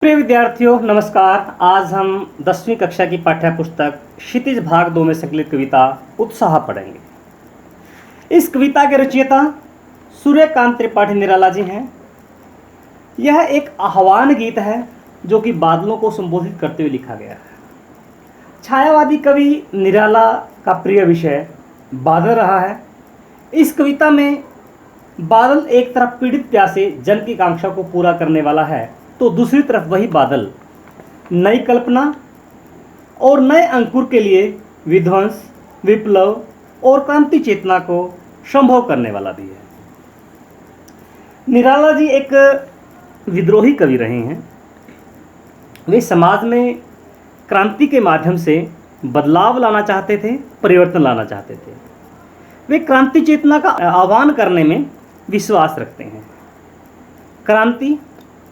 प्रिय विद्यार्थियों नमस्कार। आज हम 10वीं कक्षा की पाठ्य पुस्तक क्षितिज भाग 2 में संकलित कविता उत्साह पढ़ेंगे। इस कविता के रचयिता सूर्यकांत त्रिपाठी निराला जी हैं। यह एक आह्वान गीत है जो कि बादलों को संबोधित करते हुए लिखा गया है। छायावादी कवि निराला का प्रिय विषय बादल रहा है। इस कविता में बादल एक तरफ पीड़ित प्यासे जन की कांक्षा को पूरा करने वाला है, तो दूसरी तरफ वही बादल नई कल्पना और नए अंकुर के लिए विध्वंस, विप्लव और क्रांति चेतना को संभव करने वाला भी है। निराला जी एक विद्रोही कवि रहे हैं। वे समाज में क्रांति के माध्यम से बदलाव लाना चाहते थे, परिवर्तन लाना चाहते थे। वे क्रांति चेतना का आह्वान करने में विश्वास रखते हैं। क्रांति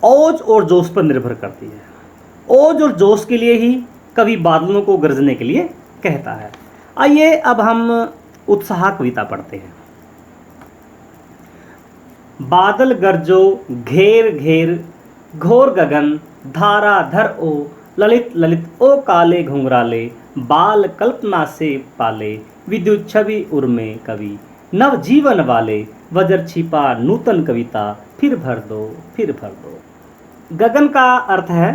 ओज और जोश पर निर्भर करती है। ओज और जोश के लिए ही कवि बादलों को गरजने के लिए कहता है। आइए अब हम उत्साह कविता पढ़ते हैं। बादल गरजो घेर घेर घोर गगन धारा धर ओ ललित ललित ओ काले घुंघराले बाल कल्पना से पाले विद्युत छवि उर्मे कवि नव जीवन वाले वज्र छिपा नूतन कविता फिर भर दो फिर भर दो। गगन का अर्थ है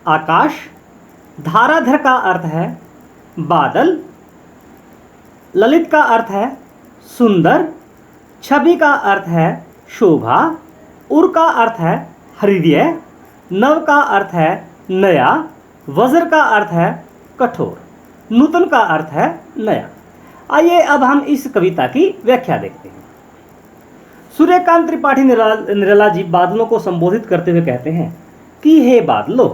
आकाश, धाराधर का अर्थ है बादल, ललित का अर्थ है सुंदर, छवि का अर्थ है शोभा, उर का अर्थ है हृदय, नव का अर्थ है नया, वज्र का अर्थ है कठोर, नूतन का अर्थ है नया। आइए अब हम इस कविता की व्याख्या देखते हैं। सूर्यकांत त्रिपाठी निराला जी बादलों को संबोधित करते हुए कहते हैं कि हे बादलों,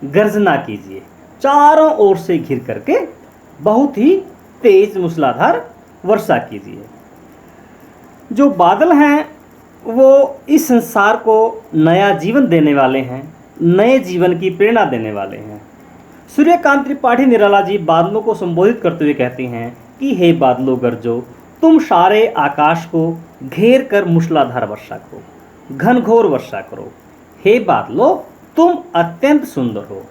गर्जना कीजिए, चारों ओर से घिर करके बहुत ही तेज मूसलाधार वर्षा कीजिए। जो बादल हैं वो इस संसार को नया जीवन देने वाले हैं, नए जीवन की प्रेरणा देने वाले हैं। सूर्यकांत त्रिपाठी निराला जी बादलों को संबोधित करते हुए कहते हैं कि हे बादलों गरजो, तुम सारे आकाश को घेर कर मूसलाधार वर्षा करो, घनघोर वर्षा करो। हे बादलों, तुम अत्यंत सुंदर हो,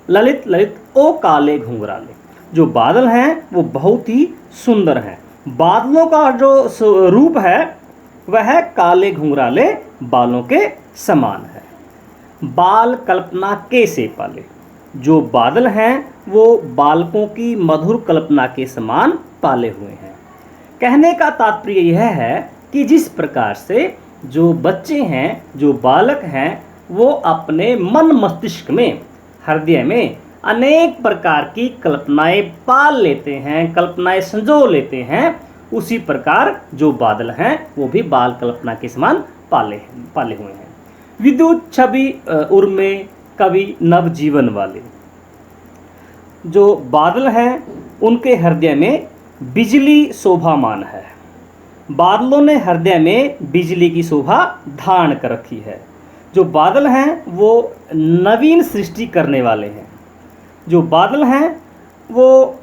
ललित ललित ओ काले घुंघराले। जो बादल हैं वो बहुत ही सुंदर हैं। बादलों का जो रूप है वह काले घुंघराले बालों के समान है। बाल कल्पना के से पाले। जो बादल हैं वो बालकों की मधुर कल्पना के समान पाले हुए हैं। कहने का तात्पर्य यह है कि जिस प्रकार से जो बच्चे हैं, जो बालक हैं, वो अपने मन मस्तिष्क में, हृदय में अनेक प्रकार की कल्पनाएं पाल लेते हैं, कल्पनाएं संजो लेते हैं, उसी प्रकार जो बादल हैं वो भी बाल कल्पना के समान पाले हुए हैं। विद्युत छवि उर्मे कवि नव जीवन वाले। जो बादल हैं उनके हृदय में बिजली शोभामान है। बादलों ने हृदय में बिजली की शोभा धारण कर रखी है। जो बादल हैं वो नवीन सृष्टि करने वाले हैं। जो बादल हैं वो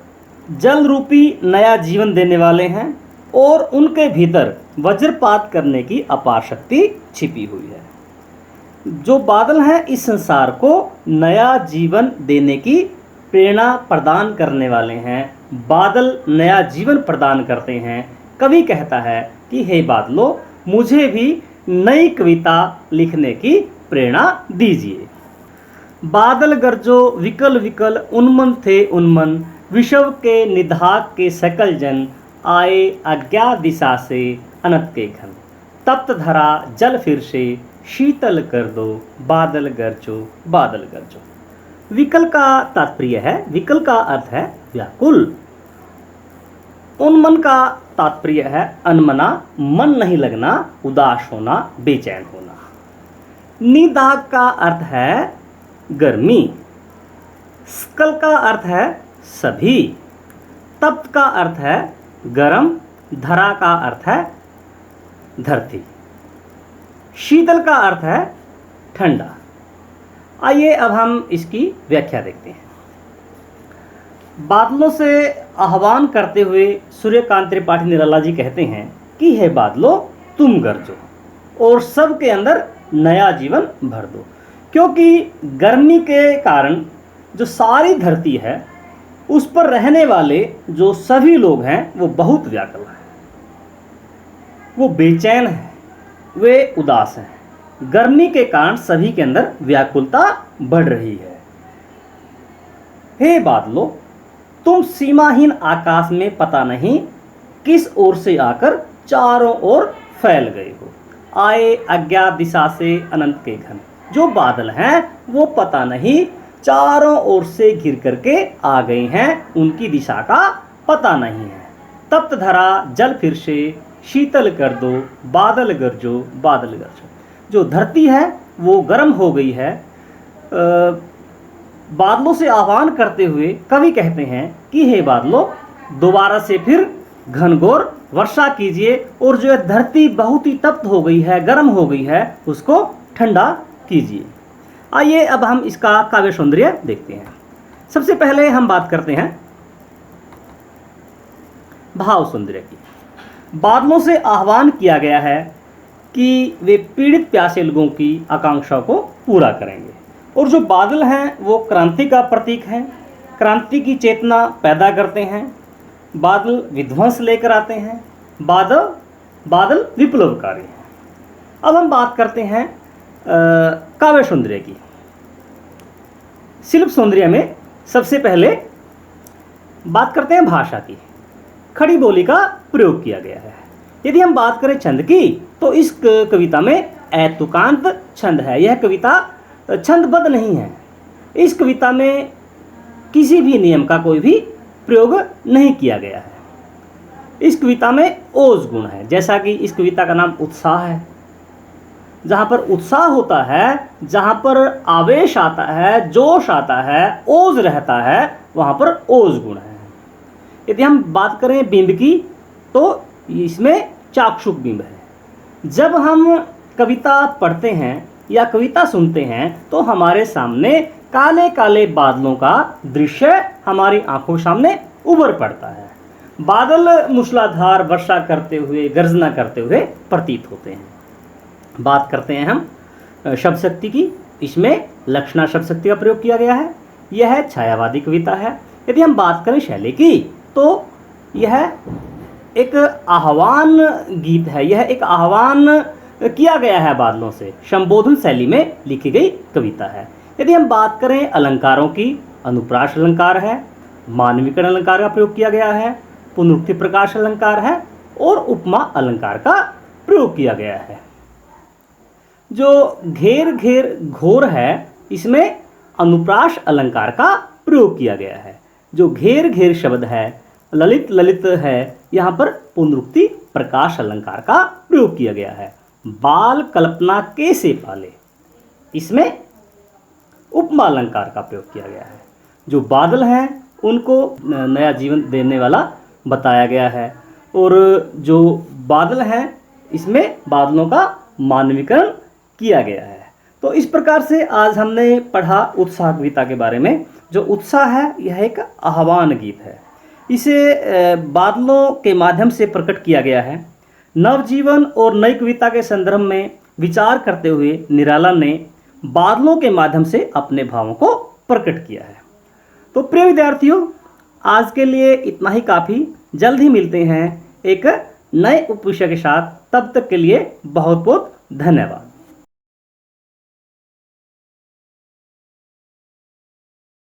जल रूपी नया जीवन देने वाले हैं और उनके भीतर वज्रपात करने की अपार शक्ति छिपी हुई है। जो बादल हैं इस संसार को नया जीवन देने की प्रेरणा प्रदान करने वाले हैं। बादल नया जीवन प्रदान करते हैं। कवि कहता है कि हे बादलों, मुझे भी नई कविता लिखने की प्रेरणा दीजिए। बादल गरजो विकल विकल उन्मन थे उन्मन, विश्व के निधाक के सकल जन आए अज्ञात दिशा से अनंत के घन। तप्त धरा जल फिर से शीतल कर दो, बादल गरजो बादल गरजो। विकल का तात्पर्य है, विकल का अर्थ है व्याकुल। उन्मन का तात्पर्य है अनमना, मन नहीं लगना, उदास होना, बेचैन होना। निदाग का अर्थ है गर्मी। स्कल का अर्थ है सभी। तप्त का अर्थ है गरम। धरा का अर्थ है धरती। शीतल का अर्थ है ठंडा। आइए अब हम इसकी व्याख्या देखते हैं। बादलों से आह्वान करते हुए सूर्यकांत त्रिपाठी निराला जी कहते हैं कि हे बादलों, तुम गरजो और सबके अंदर नया जीवन भर दो। क्योंकि गर्मी के कारण जो सारी धरती है उस पर रहने वाले जो सभी लोग हैं वो बहुत व्याकुल हैं, वो बेचैन हैं, वे उदास हैं। गर्मी के कारण सभी के अंदर व्याकुलता बढ़ रही है। हे बादलों, तुम सीमाहीन आकाश में पता नहीं किस ओर से आकर चारों ओर फैल गए हो। आए अज्ञात दिशा से अनंत के घन। जो बादल हैं वो पता नहीं चारों ओर से घिर करके आ गए हैं, उनकी दिशा का पता नहीं है। तप्त धरा जल फिर से शीतल कर दो, बादल गरजो बादल गरजो। जो धरती है वो गर्म हो गई है। बादलों से आह्वान करते हुए कवि कहते हैं कि हे बादलों, दोबारा से फिर घनघोर वर्षा कीजिए और जो है धरती बहुत ही तप्त हो गई है, गर्म हो गई है, उसको ठंडा कीजिए। आइए अब हम इसका काव्य सौंदर्य देखते हैं। सबसे पहले हम बात करते हैं भाव सौंदर्य की। बादलों से आह्वान किया गया है कि वे पीड़ित प्यासे लोगों की आकांक्षा को पूरा करेंगे। और जो बादल हैं वो क्रांति का प्रतीक हैं, क्रांति की चेतना पैदा करते हैं। बादल विध्वंस लेकर आते हैं, बादल विप्लवकारी हैं। अब हम बात करते हैं काव्य सौंदर्य की। शिल्प सौंदर्य में सबसे पहले बात करते हैं भाषा की। खड़ी बोली का प्रयोग किया गया है। यदि हम बात करें छंद की तो इस कविता में ऐतुकांत छंद है। यह कविता छंदबद्ध नहीं है। इस कविता में किसी भी नियम का कोई भी प्रयोग नहीं किया गया है। इस कविता में ओज गुण है, जैसा कि इस कविता का नाम उत्साह है। जहाँ पर उत्साह होता है, जहाँ पर आवेश आता है, जोश आता है, ओज रहता है, वहाँ पर ओज गुण है। यदि हम बात करें बिंब की तो इसमें चाक्षुष बिंब है। जब हम कविता पढ़ते हैं या कविता सुनते हैं तो हमारे सामने काले काले बादलों का दृश्य हमारी आंखों सामने उभर पड़ता है। बादल मूसलाधार वर्षा करते हुए, गर्जना करते हुए प्रतीत होते हैं। बात करते हैं हम शब्द शक्ति की। इसमें लक्षणा शब्द शक्ति का प्रयोग किया गया है। यह छायावादी कविता है। यदि हम बात करें शैली की तो यह एक आह्वान गीत है। यह एक आह्वान किया गया है बादलों से, संबोधन शैली में लिखी गई कविता है। यदि हम बात करें अलंकारों की, अनुप्रास अलंकार है, मानवीकरण अलंकार का प्रयोग किया गया है, पुनरुक्ति प्रकाश अलंकार है और उपमा अलंकार का प्रयोग किया गया है। जो घेर घेर घोर है, इसमें अनुप्रास अलंकार का प्रयोग किया गया है। जो घेर घेर शब्द है, ललित ललित है, यहाँ पर पुनरुक्ति प्रकाश अलंकार का प्रयोग किया गया है। बाल कल्पना के से पाले, इसमें उपमा अलंकार का प्रयोग किया गया है। जो बादल हैं उनको नया जीवन देने वाला बताया गया है। और जो बादल हैं इसमें बादलों का मानवीकरण किया गया है। तो इस प्रकार से आज हमने पढ़ा उत्साह कविता के बारे में। जो उत्साह है यह एक आह्वान गीत है। इसे बादलों के माध्यम से प्रकट किया गया है। नवजीवन और नई कविता के संदर्भ में विचार करते हुए निराला ने बादलों के माध्यम से अपने भावों को प्रकट किया है। तो प्रिय विद्यार्थियों, आज के लिए इतना ही काफ़ी। जल्द ही मिलते हैं एक नए उपविषय के साथ। तब तक के लिए बहुत बहुत धन्यवाद।